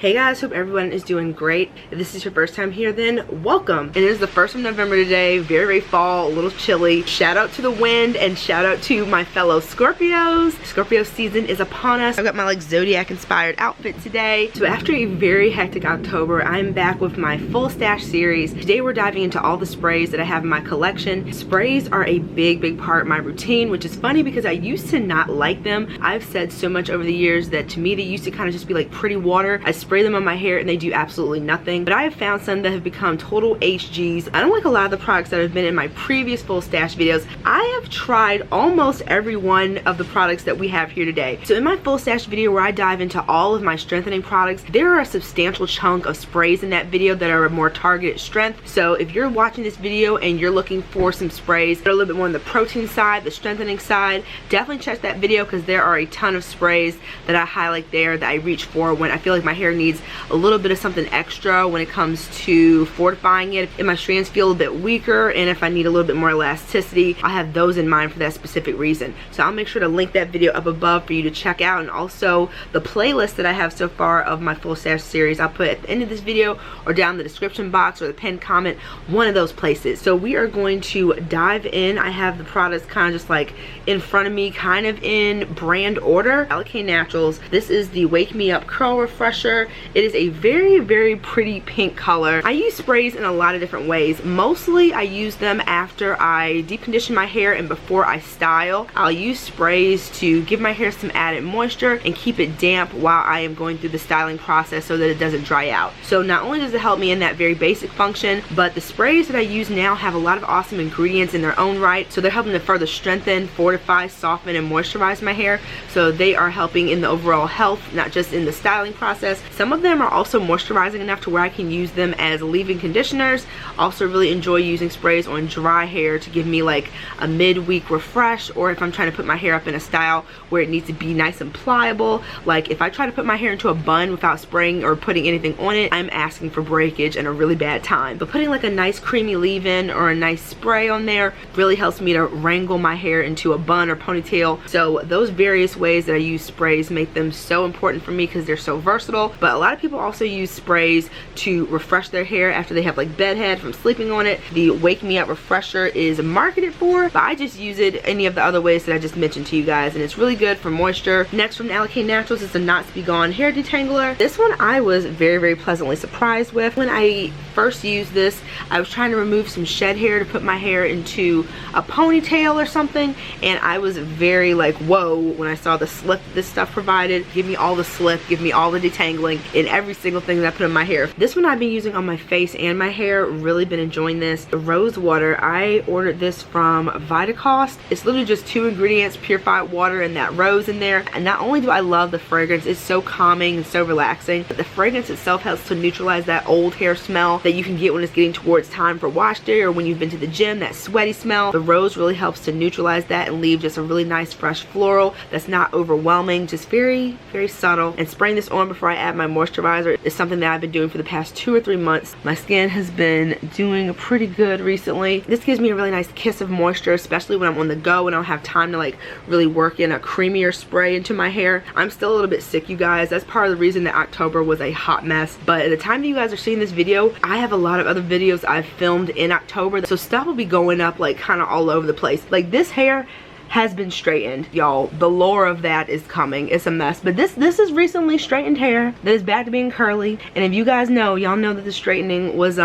Hey guys, hope everyone is doing great. If this is your first time here, then welcome. It is the 1st of November today, very fall, a little chilly. Shout out to the wind and shout out to my fellow Scorpios. Scorpio season is upon us. I've got my Zodiac inspired outfit today. So after a very hectic October, I'm back with my full stash series. Today we're diving into all the sprays that I have in my collection. Sprays are a big part of my routine, which is funny because I used to not like them. I've said so much over the years that to me they used to kind of just be like pretty water. I spray them on my hair and they do absolutely nothing, but I have found some that have become total HGs. I don't like a lot of the products that have been in my previous full stash videos. I have tried almost every one of the products that we have here today. So in my full stash video where I dive into all of my strengthening products, there are a substantial chunk of sprays in that video that are a more targeted strength. So if you're watching this video and you're looking for some sprays that are a little bit more on the protein side, the strengthening side, definitely check that video because there are a ton of sprays that I highlight there that I reach for when I feel like my hair needs a little bit of something extra when it comes to fortifying it. If my strands feel a bit weaker and if I need a little bit more elasticity, I have those in mind for that specific reason. So I'll make sure to link that video up above for you to check out, and also the playlist that I have so far of my full stash series I'll put at the end of this video or down in the description box or the pinned comment, one of those places. So we are going to dive in. I have the products kind of just like in front of me, kind of in brand order. Rakuten Naturals. This is the Wake Me Up Curl Refresher. It is a very pretty pink color. I use sprays in a lot of different ways. Mostly I use them after I deep condition my hair and before I style. I'll use sprays to give my hair some added moisture and keep it damp while I am going through the styling process so that it doesn't dry out. So not only does it help me in that very basic function, but the sprays that I use now have a lot of awesome ingredients in their own right. So they're helping to further strengthen, fortify, soften, and moisturize my hair. So they are helping in the overall health, not just in the styling process. Some of them are also moisturizing enough to where I can use them as leave-in conditioners. Also really enjoy using sprays on dry hair to give me like a mid-week refresh, or if I'm trying to put my hair up in a style where it needs to be nice and pliable. Like if I try to put my hair into a bun without spraying or putting anything on it, I'm asking for breakage and a really bad time. But putting like a nice creamy leave-in or a nice spray on there really helps me to wrangle my hair into a bun or ponytail. So those various ways that I use sprays make them so important for me because they're so versatile. But a lot of people also use sprays to refresh their hair after they have like bedhead from sleeping on it. The Wake Me Up Refresher is marketed for, but I just use it any of the other ways that I just mentioned to you guys, and it's really good for moisture. Next from Rakuten Naturals is the Knots Be Gone Hair Detangler. This one I was very pleasantly surprised with. When I first used this, I was trying to remove some shed hair to put my hair into a ponytail or something, and I was very like, whoa, when I saw the slip this stuff provided. Give me all the slip, give me all the detangling in every single thing that I put in my hair. This one I've been using on my face and my hair, really been enjoying this. The rose water, I ordered this from VIDS. It's literally just 2 ingredients, purified water and that rose in there. And not only do I love the fragrance, it's so calming and so relaxing, but the fragrance itself helps to neutralize that old hair smell that you can get when it's getting towards time for wash day or when you've been to the gym, that sweaty smell. The rose really helps to neutralize that and leave just a really nice fresh floral that's not overwhelming, just very subtle. And spraying this on before I add my moisturizer is something that I've been doing for the past 2 or 3 months. My skin has been doing pretty good recently. This gives me a really nice kiss of moisture, especially when I'm on the go and I don't have time to like really work in a creamier spray into my hair. I'm still a little bit sick, you guys. That's part of the reason that October was a hot mess. But at the time that you guys are seeing this video, I have a lot of other videos I've filmed in October, so stuff will be going up like kind of all over the place. Like this hair has been straightened, y'all. The lore of that is coming. It's a mess, but this is recently straightened hair that is back to being curly. And if you guys know, y'all know that the straightening was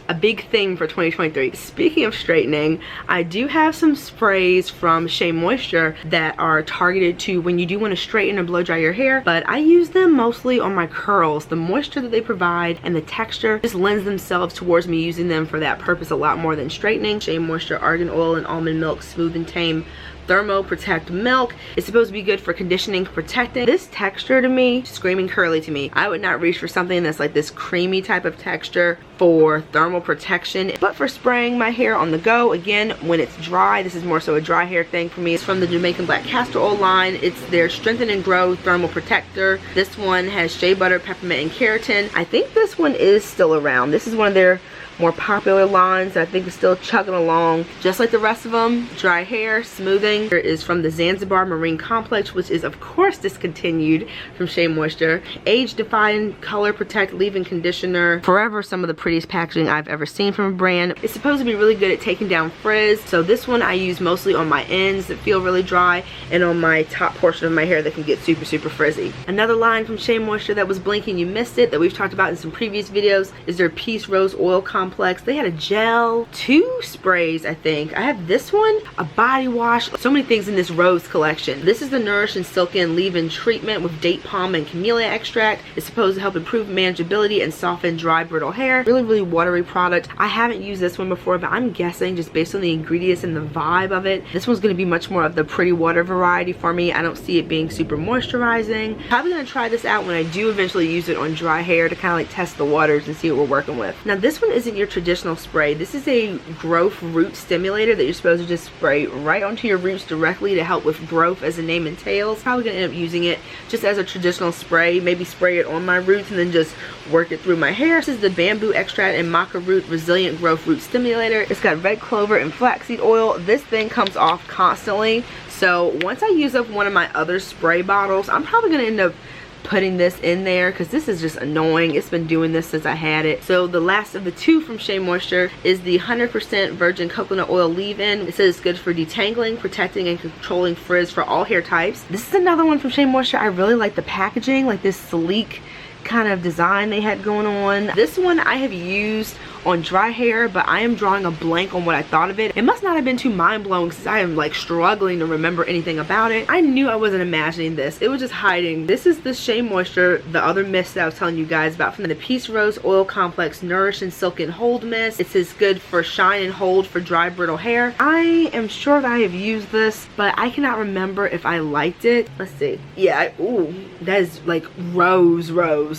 a big thing for 2023. Speaking of straightening, I do have some sprays from Shea Moisture that are targeted to when you do want to straighten or blow dry your hair, but I use them mostly on my curls. The moisture that they provide and the texture just lends themselves towards me using them for that purpose a lot more than straightening. Shea Moisture Argan Oil and Almond Milk Smooth and Tame Thermo Protect Milk. It's supposed to be good for conditioning, protecting. This texture to me, screaming curly to me. I would not reach for something that's like this creamy type of texture for thermal protection, but for spraying my hair on the go, again, when it's dry. This is more so a dry hair thing for me. It's from the Jamaican Black Castor Oil line. It's their Strengthen and Grow Thermal Protector. This one has shea butter, peppermint, and keratin. I think this one is still around. This is one of their more popular lines that I think is still chugging along just like the rest of them. Dry hair smoothing. Here is from the Zanzibar Marine Complex, which is of course discontinued from Shea Moisture. Age defying color protect leave-in conditioner. Forever some of the prettiest packaging I've ever seen from a brand. It's supposed to be really good at taking down frizz. So this one I use mostly on my ends that feel really dry and on my top portion of my hair that can get super frizzy. Another line from Shea Moisture that was blinking, you missed it, that we've talked about in some previous videos, is their Peace Rose Oil Complex. They had a gel, 2 sprays I think. I have this one, a body wash, so many things in this rose collection. This is the Nourish and Silken leave-in treatment with date palm and camellia extract. It's supposed to help improve manageability and soften dry brittle hair. Really watery product. I haven't used this one before, but I'm guessing just based on the ingredients and the vibe of it, this one's going to be much more of the pretty water variety for me. I don't see it being super moisturizing. Probably going to try this out when I do eventually use it on dry hair to kind of like test the waters and see what we're working with. Now this one isn't your traditional spray. This is a growth root stimulator that you're supposed to just spray right onto your roots directly to help with growth, as the name entails. Probably going to end up using it just as a traditional spray. Maybe spray it on my roots and then just work it through my hair. This is the bamboo extract and maca root resilient growth root stimulator. It's got red clover and flaxseed oil. This thing comes off constantly. So once I use up one of my other spray bottles, I'm probably going to end up putting this in there because this is just annoying. It's been doing this since I had it. So the last of the 2 from Shea Moisture is the 100% virgin coconut oil leave-in. It says it's good for detangling, protecting, and controlling frizz for all hair types. This is another one from Shea Moisture. I really like the packaging, like this sleek kind of design they had going on. This one I have used on dry hair, but I am drawing a blank on what I thought of it. It must not have been too mind-blowing since I am like struggling to remember anything about it. I knew I wasn't imagining this. It was just hiding. This is the Shea Moisture, the other mist that I was telling you guys about from the Peace Rose Oil Complex Nourish and Silken Hold Mist. It says good for shine and hold for dry brittle hair. I am sure that I have used this, but I cannot remember if I liked it. Let's see. Yeah, ooh, that is like rose.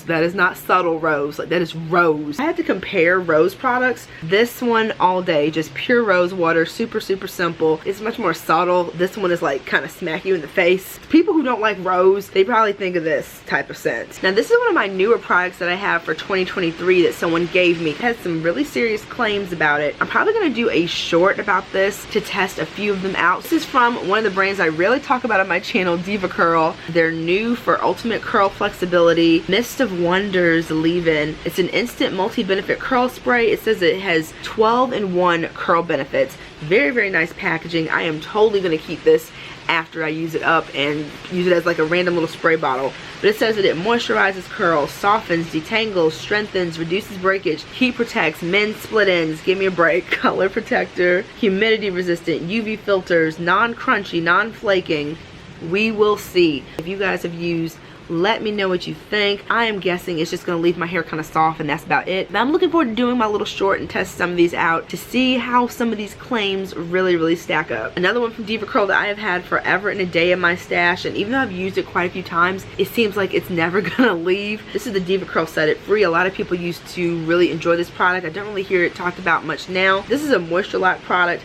That is not subtle rose. Like that is rose. I had to compare rose products. This one all day, just pure rose water, super simple. It's much more subtle. This one is like kind of smack you in the face. People who don't like rose, they probably think of this type of scent. Now this is one of my newer products that I have for 2023 that someone gave me. It has some really serious claims about it. I'm probably going to do a short about this to test a few of them out. This is from one of the brands I really talk about on my channel, Diva Curl. They're new for ultimate curl flexibility, Mist of Wonders leave-in. It's an instant multi-benefit curl spray. It says it has 12-in-1 curl benefits. Very nice packaging. I am totally going to keep this after I use it up and use it as like a random little spray bottle. But it says that it moisturizes curls, softens, detangles, strengthens, reduces breakage, heat protects, mends split ends, give me a break, color protector, humidity resistant, UV filters, non-crunchy, non-flaking. We will see. If you guys have used, let me know what you think. I am guessing it's just going to leave my hair kind of soft and that's about it. But I'm looking forward to doing my little short and test some of these out to see how some of these claims really stack up. Another one from Diva Curl that I have had forever and a day in my stash, and even though I've used it quite a few times, it seems like it's never going to leave. This is the Diva Curl Set It Free. A lot of people used to really enjoy this product. I don't really hear it talked about much now. This is a moisture lock product.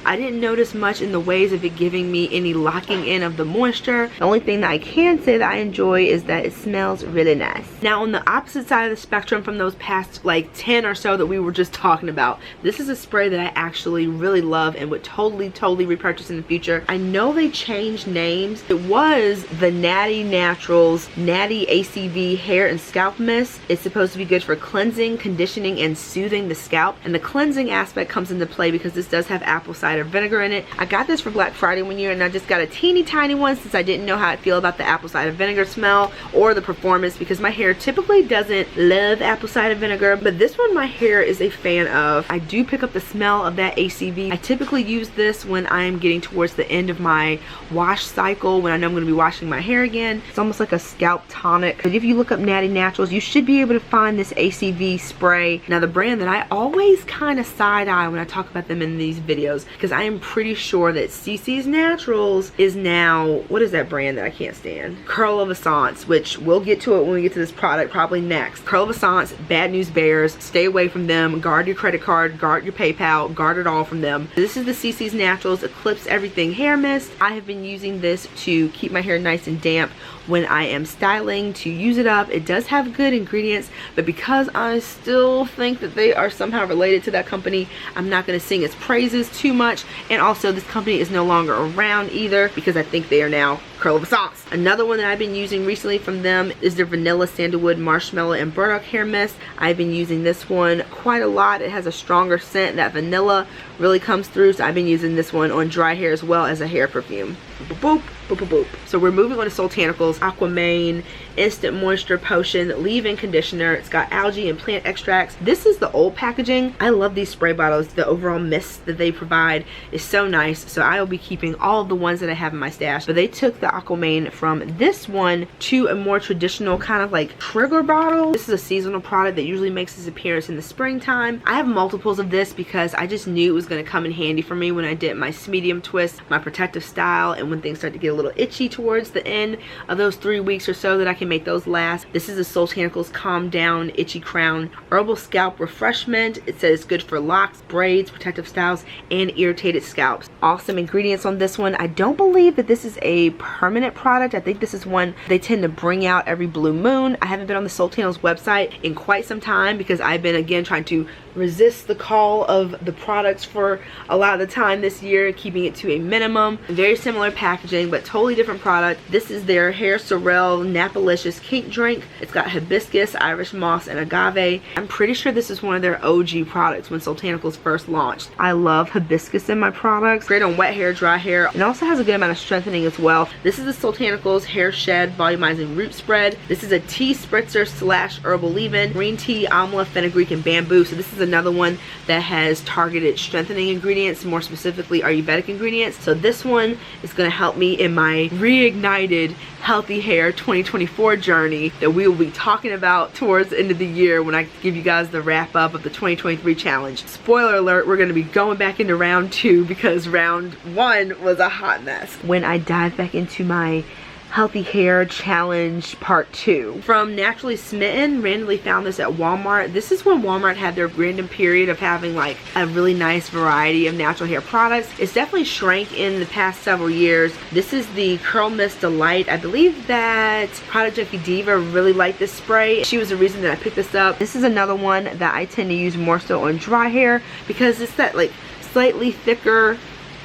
I didn't notice much in the ways of it giving me any locking in of the moisture. The only thing that I can say that I enjoy is that it smells really nice. Now on the opposite side of the spectrum from those past like 10 or so that we were just talking about, this is a spray that I actually really love and would totally repurchase in the future. I know they changed names. It was the Natty Naturals Natty ACV Hair and Scalp Mist. It's supposed to be good for cleansing, conditioning, and soothing the scalp. And the cleansing aspect comes into play because this does have apple cider vinegar in it. I got this for Black Friday one year and I just got a teeny tiny one since I didn't know how I'd feel about the apple cider vinegar smell or the performance, because my hair typically doesn't love apple cider vinegar, but this one my hair is a fan of. I do pick up the smell of that ACV. I typically use this when I am getting towards the end of my wash cycle, when I know I'm going to be washing my hair again. It's almost like a scalp tonic. But if you look up Natty Naturals, you should be able to find this ACV spray. Now the brand that I always kind of side eye when I talk about them in these videos, because I am pretty sure that CC's Naturals is now, what is that brand that I can't stand? man. Curl of Essence, which we'll get to it when we get to this product probably next. Curl of Essence, bad news bears. Stay away from them. Guard your credit card, guard your PayPal, guard it all from them. This is the CC's Naturals Eclipse Everything Hair Mist. I have been using this to keep my hair nice and damp when I am styling, to use it up. It does have good ingredients, but because I still think that they are somehow related to that company, I'm not going to sing its praises too much. And also, this company is no longer around either, because I think they are now Curl of Essence. Another one that I've been using recently from them is their Vanilla Sandalwood Marshmallow and Burdock Hair Mist. I've been using this one quite a lot. It has a stronger scent. That vanilla really comes through, so I've been using this one on dry hair as well as a hair perfume. Boop, boop, boop, boop, boop. So we're moving on to Soultanicals Aquamarine Instant Moisture Potion Leave-In Conditioner. It's got algae and plant extracts. This is the old packaging. I love these spray bottles. The overall mist that they provide is so nice, so I will be keeping all of the ones that I have in my stash. But they took the Aquamarine from this one to a more traditional kind of like trigger bottle. This is a seasonal product that usually makes its appearance in the springtime. I have multiples of this because I just knew it was going to come in handy for me when I did my medium twist, my protective style, and when things start to get a little itchy towards the end of those 3 weeks or so, that I can make those last. This is the Soultanicals Calm Down Itchy Crown Herbal Scalp Refreshment. It says it's good for locks, braids, protective styles, and irritated scalps. Awesome ingredients on this one. I don't believe that this is a permanent product. I think this is one they tend to bring out every blue moon. I haven't been on the Soultanicals website in quite some time because I've been again trying to resist the call of the products for a lot of the time this year, keeping it to a minimum. Very similar packaging, but totally different product. This is their Hair Sorrel Napalicious Kink Drink. It's got hibiscus, Irish moss, and agave. I'm pretty sure this is one of their OG products when Soultanicals first launched. I love hibiscus in my products. Great on wet hair, dry hair. It also has a good amount of strengthening as well. This is the Soultanicals Hair Shed Volumizing Root Spread. This is a tea spritzer / herbal leave-in. Green tea, amla, fenugreek, and bamboo. So this is another one that has targeted strengthening ingredients, more specifically Ayurvedic ingredients. So this one is going to help me in my reignited healthy hair 2024 journey that we will be talking about towards the end of the year when I give you guys the wrap up of the 2023 challenge. Spoiler alert, we're going to be going back into round 2 because round 1 was a hot mess. When I dive back into my Healthy Hair Challenge Part 2. From Naturally Smitten, randomly found this at Walmart. This is when Walmart had their random period of having like a really nice variety of natural hair products. It's definitely shrank in the past several years. This is the Curl Mist Delight. I believe that Product Junkie Diva really liked this spray. She was the reason that I picked this up. This is another one that I tend to use more so on dry hair because it's that like slightly thicker,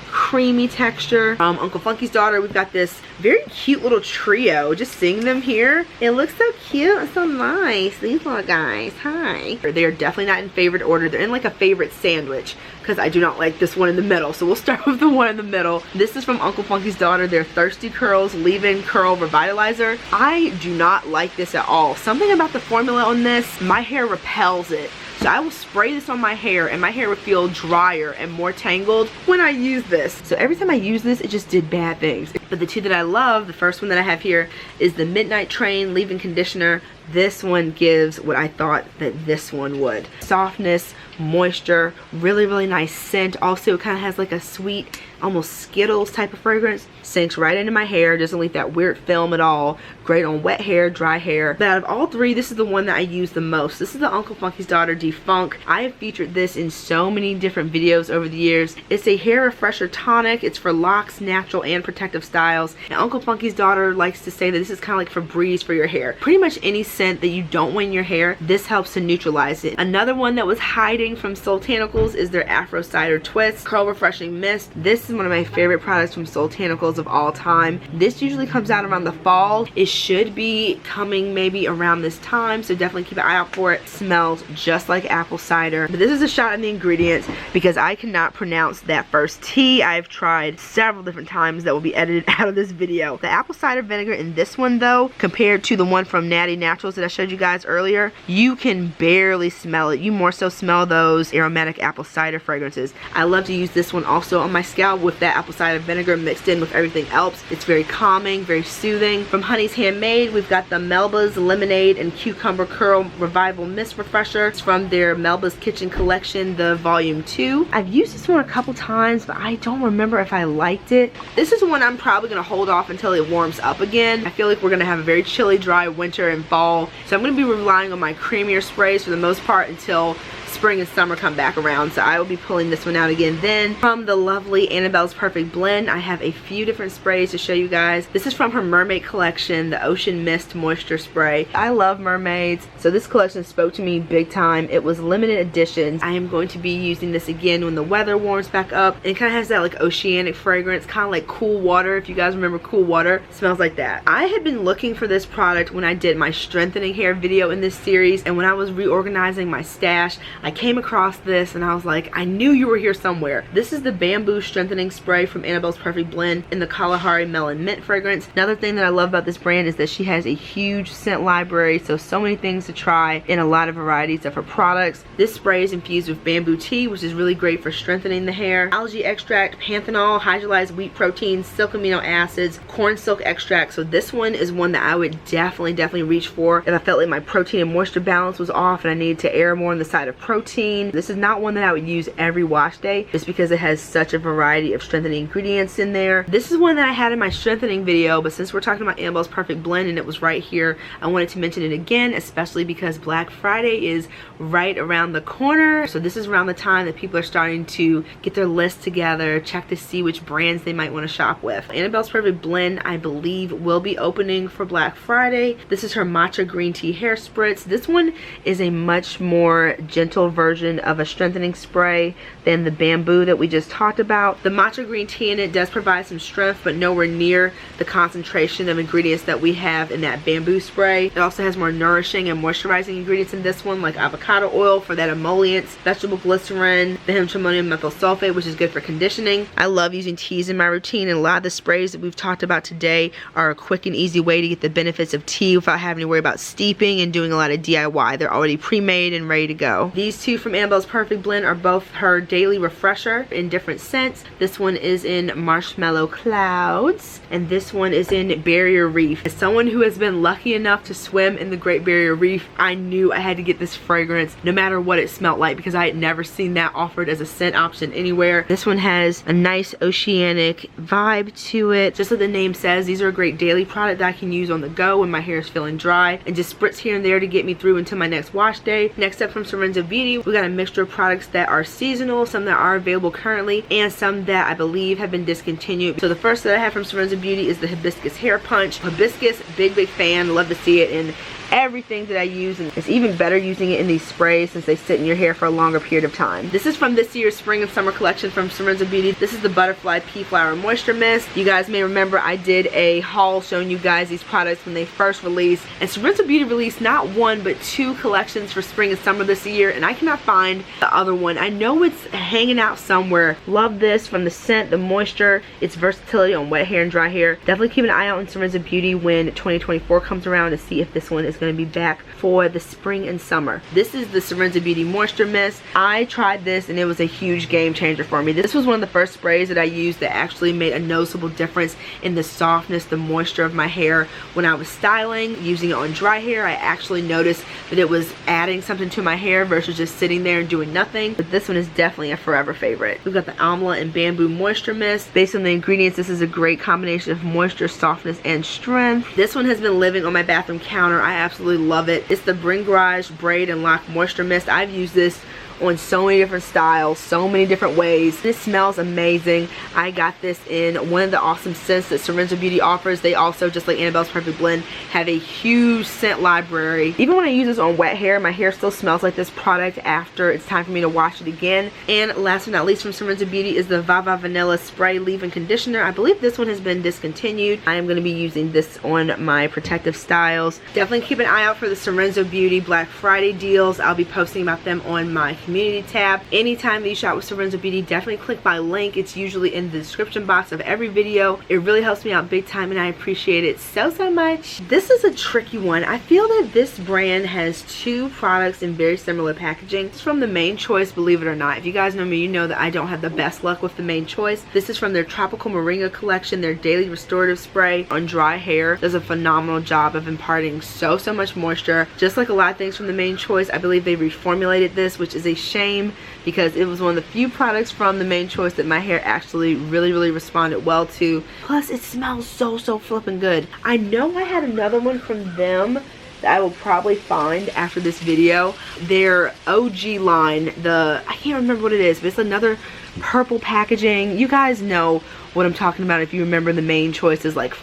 creamy texture. Uncle Funky's Daughter, we've got this very cute little trio. Just seeing them here, it looks so cute and so nice. These little guys, hi. They are definitely not in favorite order. They're in like a favorite sandwich because I do not like this one in the middle. So we'll start with the one in the middle. This is from Uncle Funky's Daughter, their Thirsty Curls Leave-In Curl Revitalizer. I do not like this at all. Something about the formula on this, my hair repels it. So I will spray this on my hair and my hair will feel drier and more tangled when I use this. So every time I use this, it just did bad things. But the two that I love, the first one that I have here is the Midnight Train Leave-In Conditioner. This one gives what I thought that this one would. Softness, moisture, really, really nice scent. Also, it kind of has like a sweet, almost Skittles type of fragrance. Sinks right into my hair, doesn't leave that weird film at all. Great on wet hair, dry hair. But out of all three, this is the one that I use the most. This is the Uncle Funky's Daughter Defunk. I have featured this in so many different videos over the years. It's a hair refresher tonic. It's for locks, natural, and protective styles. And Uncle Funky's Daughter likes to say that this is kind of like Febreze for your hair. Pretty much any scent that you don't want in your hair, this helps to neutralize it. Another one that was hiding from Soultanicals is their Afro Cider Twist Curl Refreshing Mist. This is one of my favorite products from Soultanicals of all time. This usually comes out around the fall. It should be coming maybe around this time, so definitely keep an eye out for it. Smells just like apple cider. But this is a shot in the ingredients because I cannot pronounce that first T. I've tried several different times that will be edited out of this video. The apple cider vinegar in this one though, compared to the one from Natty Naturals that I showed you guys earlier, you can barely smell it. You more so smell those aromatic apple cider fragrances. I love to use this one also on my scalp with that apple cider vinegar mixed in with everything else. It's very calming, very soothing. From Honey's Handmade, we've got the Melba's Lemonade and Cucumber Curl Revival Mist Refresher. It's from their Melba's Kitchen Collection, the Volume 2. I've used this one a couple times, but I don't remember if I liked it. This is one I'm probably gonna hold off until it warms up again. I feel like we're gonna have a very chilly, dry winter and fall, so I'm gonna be relying on my creamier sprays for the most part until spring and summer come back around, so I will be pulling this one out again then. From the lovely Annabelle's Perfect Blend, I have a few different sprays to show you guys. This is from her mermaid collection, the Ocean Mist Moisture Spray. I love mermaids, so this collection spoke to me big time. It was limited editions. I am going to be using this again when the weather warms back up. And it kind of has that like oceanic fragrance, kind of like Cool Water. If you guys remember Cool Water, it smells like that. I had been looking for this product when I did my strengthening hair video in this series, and when I was reorganizing my stash, I came across this and I was like, I knew you were here somewhere. This is the Bamboo Strengthening Spray from Annabelle's Perfect Blend in the Kalahari Melon Mint fragrance. Another thing that I love about this brand is that she has a huge scent library, so many things to try in a lot of varieties of her products. This spray is infused with bamboo tea, which is really great for strengthening the hair, algae extract, panthenol, hydrolyzed wheat protein, silk amino acids, corn silk extract. So this one is one that I would definitely reach for if I felt like my protein and moisture balance was off and I needed to err more on the side of protein. This is not one that I would use every wash day just because it has such a variety of strengthening ingredients in there. This is one that I had in my strengthening video, but since we're talking about Annabelle's Perfect Blend and it was right here, I wanted to mention it again, especially because Black Friday is right around the corner. So this is around the time that people are starting to get their list together, check to see which brands they might want to shop with. Annabelle's Perfect Blend, I believe, will be opening for Black Friday. This is her Matcha Green Tea Hair Spritz. This one is a much more gentle version of a strengthening spray than the bamboo that we just talked about. The matcha green tea in it does provide some strength, but nowhere near the concentration of ingredients that we have in that bamboo spray. It also has more nourishing and moisturizing ingredients in this one, like avocado oil for that emollients, vegetable glycerin, the ammonium methyl sulfate, which is good for conditioning. I love using teas in my routine, and a lot of the sprays that we've talked about today are a quick and easy way to get the benefits of tea without having to worry about steeping and doing a lot of DIY. They're already pre-made and ready to go. These two from Annabelle's Perfect Blend are both her daily refresher in different scents. This one is in Marshmallow Clouds and this one is in Barrier Reef. As someone who has been lucky enough to swim in the Great Barrier Reef, I knew I had to get this fragrance no matter what it smelled like because I had never seen that offered as a scent option anywhere. This one has a nice oceanic vibe to it. Just like the name says, these are a great daily product that I can use on the go when my hair is feeling dry and just spritz here and there to get me through until my next wash day. Next up from Sorenzo Beauty, we got a mixture of products that are seasonal, some that are available currently, and some that I believe have been discontinued. So the first that I have from Sorenzo Beauty is the Hibiscus Hair Punch. Hibiscus, big fan, love to see it in everything that I use, and it's even better using it in these sprays since they sit in your hair for a longer period of time. This is from this year's spring and summer collection from Sorenzo Beauty. This is the Butterfly Pea Flower Moisture Mist. You guys may remember I did a haul showing you guys these products when they first released, and Sorenzo Beauty released not one but two collections for spring and summer this year, and I cannot find the other one. I know it's hanging out somewhere. Love this from the scent, the moisture, its versatility on wet hair and dry hair. Definitely keep an eye out on Sorenzo Beauty when 2024 comes around to see if this one is going to be back for the spring and summer. This is the Sorenzo Beauty Moisture Mist. I tried this and it was a huge game changer for me. This was one of the first sprays that I used that actually made a noticeable difference in the softness, the moisture of my hair. When I was styling, using it on dry hair, I actually noticed that it was adding something to my hair versus just sitting there and doing nothing. But this one is definitely a forever favorite. We've got the Amla and Bamboo Moisture Mist. Based on the ingredients, this is a great combination of moisture, softness, and strength. This one has been living on my bathroom counter. I absolutely love it. It's the Bringrage Braid and Lock Moisture Mist. I've used this on so many different styles, so many different ways. This smells amazing. I got this in one of the awesome scents that Sorenzo Beauty offers. They also, just like Annabelle's Perfect Blend, have a huge scent library. Even when I use this on wet hair, my hair still smells like this product after it's time for me to wash it again. And last but not least from Sorenzo Beauty is the Vava Vanilla Spray Leave-In Conditioner. I believe this one has been discontinued. I am going to be using this on my protective styles. Definitely keep an eye out for the Sorenzo Beauty Black Friday deals. I'll be posting about them on my community tab. Anytime that you shop with Sorenzo Beauty, definitely click my link. It's usually in the description box of every video. It really helps me out big time and I appreciate it so much. This is a tricky one. I feel that this brand has two products in very similar packaging. It's from the Main Choice, believe it or not. If you guys know me, you know that I don't have the best luck with the Main Choice. This is from their Tropical Moringa collection, their daily restorative spray on dry hair. Does a phenomenal job of imparting so much moisture. Just like a lot of things from the Main Choice, I believe they reformulated this, which is a shame because it was one of the few products from the Main Choice that my hair actually really responded well to. Plus it smells so flippin' good. I know I had another one from them that I will probably find after this video. Their OG line, I can't remember what it is, but it's another purple packaging. You guys know what I'm talking about if you remember the Main Choices, like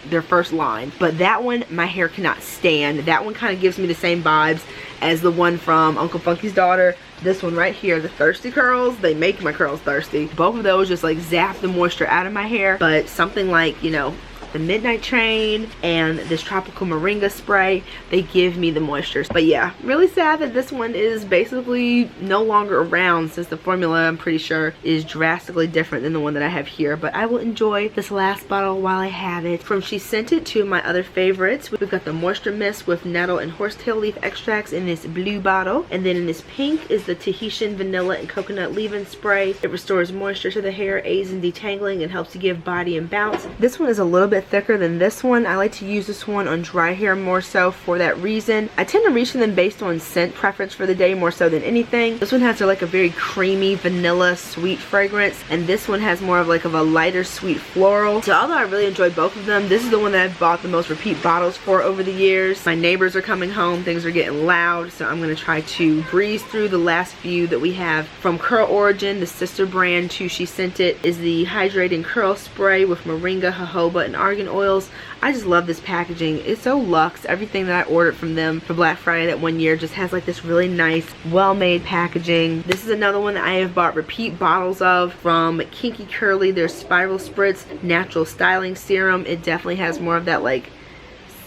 their first line. But that one my hair cannot stand. That one kind of gives me the same vibes as the one from Uncle Funky's Daughter. This one right here, the Thirsty Curls, they make my curls thirsty. Both of those just like zap the moisture out of my hair. But something like, you know, the Midnight Train and this Tropical Moringa spray, they give me the moisture. But yeah, really sad that this one is basically no longer around since the formula, I'm pretty sure, is drastically different than the one that I have here. But I will enjoy this last bottle while I have it. From She Sent It, two of my other favorites. We've got the Moisture Mist with nettle and horsetail leaf extracts in this blue bottle. And then in this pink is the Tahitian Vanilla and Coconut Leave-In Spray. It restores moisture to the hair, aids in detangling, and helps to give body and bounce. This one is a little bit thicker than this one. I like to use this one on dry hair more so for that reason. I tend to reach for them based on scent preference for the day more so than anything. This one has like a very creamy vanilla sweet fragrance, and this one has more of like a lighter sweet floral. So although I really enjoy both of them, this is the one that I've bought the most repeat bottles for over the years. My neighbors are coming home, things are getting loud, so I'm going to try to breeze through the last few that we have. From Curl Origin, the sister brand to She Sent It, is the Hydrating Curl Spray with moringa, jojoba, and argan oils. I just love this packaging. It's so luxe. Everything that I ordered from them for Black Friday that one year just has like this really nice, well-made packaging. This is another one that I have bought repeat bottles of from Kinky Curly, their Spiral Spritz Natural Styling Serum. It definitely has more of that like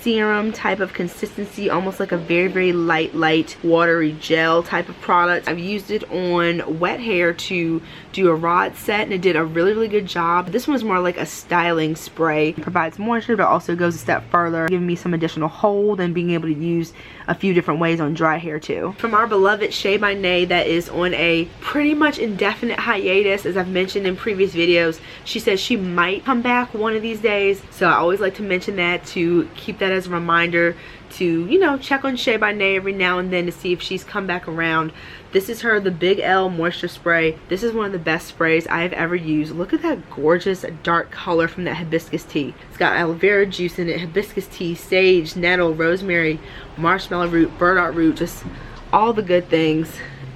serum type of consistency, almost like a very light watery gel type of product. I've used it on wet hair to do a rod set and it did a really good job. This one's more like a styling spray. It provides moisture but also goes a step further, giving me some additional hold and being able to use a few different ways on dry hair too. From our beloved Shea by Nay, that is on a pretty much indefinite hiatus, as I've mentioned in previous videos. She says she might come back one of these days, so I always like to mention that to keep that as a reminder to, you know, check on Shea by Nay every now and then to see if she's come back around. This is her, the Big L Moisture Spray. This is one of the best sprays I have ever used. Look at that gorgeous dark color from that hibiscus tea. It's got aloe vera juice in it, hibiscus tea, sage, nettle, rosemary, marshmallow root, burdock root, just all the good things.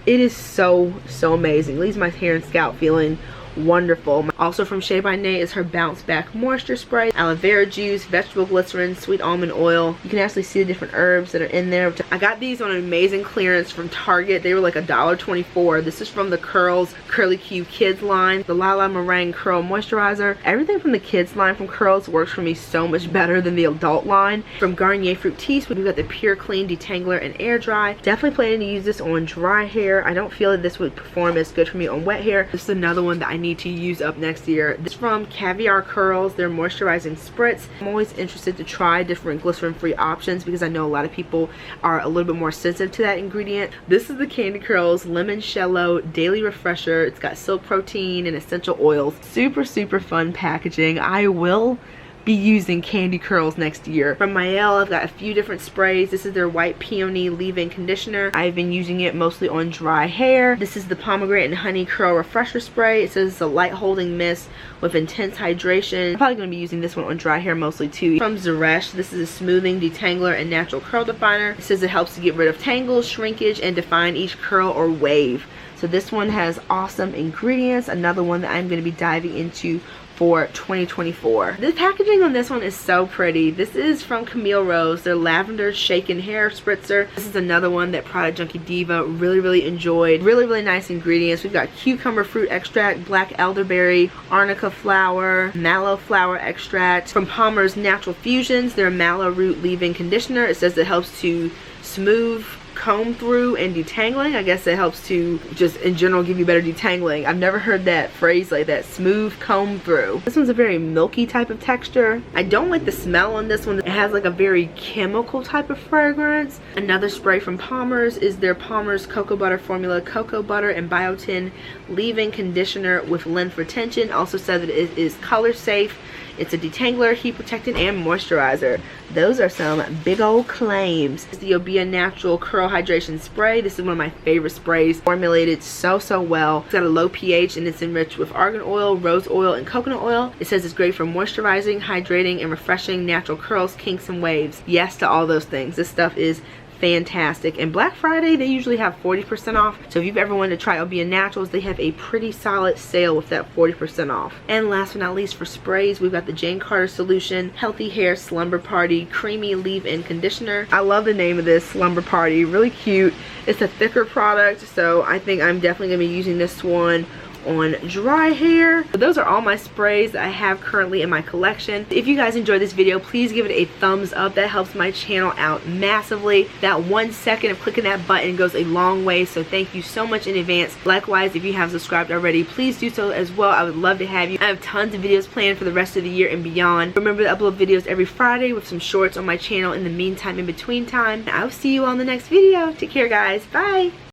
It is so amazing. Leaves my hair and scalp feeling wonderful. Also from Shea by Nay is her Bounce Back Moisture Spray, aloe vera juice, vegetable glycerin, sweet almond oil. You can actually see the different herbs that are in there. I got these on an amazing clearance from Target. They were like $1.24. This is from the Curls Curly Q Kids line, the Lala Meringue Curl Moisturizer. Everything from the kids line from Curls works for me so much better than the adult line. From Garnier Fructis, we've got the Pure Clean Detangler and Air Dry. Definitely planning to use this on dry hair. I don't feel that this would perform as good for me on wet hair. This is another one that I need to use up next year. This is from Caviar Curls, their moisturizing spritz. I'm always interested to try different glycerin-free options because I know a lot of people are a little bit more sensitive to that ingredient. This is the Candy Curls Limoncello Daily Refresher. It's got silk protein and essential oils. Super fun packaging. I will be using Candy Curls next year. From Maelle, I've got a few different sprays. This is their White Peony Leave-In Conditioner. I've been using it mostly on dry hair. This is the Pomegranate and Honey Curl Refresher Spray. It says it's a light holding mist with intense hydration. I'm probably going to be using this one on dry hair mostly too. From Zeresh, this is a smoothing detangler and natural curl definer. It says it helps to get rid of tangles, shrinkage, and define each curl or wave. So this one has awesome ingredients. Another one that I'm going to be diving into for 2024. The packaging on this one is so pretty. This is from Camille Rose, their Lavender Shaken Hair Spritzer. This is another one that Product Junkie Diva really enjoyed. Really nice ingredients. We've got cucumber fruit extract, black elderberry, arnica flower, mallow flower extract. From Palmer's Natural Fusions, their mallow root leave-in conditioner. It says it helps to smooth, comb through and detangling. I guess it helps to just in general give you better detangling. I've never heard that phrase like that, smooth comb through. This one's a very milky type of texture. I don't like the smell on this one. It has like a very chemical type of fragrance. Another spray from Palmer's is their Palmer's Cocoa Butter Formula Cocoa Butter and Biotin Leave-In Conditioner with Length Retention. Also said that it is color safe. It's a detangler, heat protectant, and moisturizer. Those are some big old claims. It's the Obeah Natural Curl Hydration Spray. This is one of my favorite sprays. Formulated so well. It's got a low pH and it's enriched with argan oil, rose oil, and coconut oil. It says it's great for moisturizing, hydrating, and refreshing natural curls, kinks, and waves. Yes to all those things. This stuff is fantastic. And Black Friday, they usually have 40% off. So if you've ever wanted to try Obeah Naturals, they have a pretty solid sale with that 40% off. And last but not least, for sprays, we've got the Jane Carter Solution Healthy Hair Slumber Party Creamy Leave-In Conditioner. I love the name of this, Slumber Party. Really cute. It's a thicker product, so I think I'm definitely going to be using this one on dry hair. So those are all my sprays that I have currently in my collection. If you guys enjoyed this video, please give it a thumbs up. That helps my channel out massively. That 1 second of clicking that button goes a long way, so thank you so much in advance. Likewise, if you have subscribed already, please do so as well. I would love to have you. I have tons of videos planned for the rest of the year and beyond. Remember to upload videos every Friday with some shorts on my channel in the meantime, in between time. I'll see you on the next video. Take care, guys. Bye.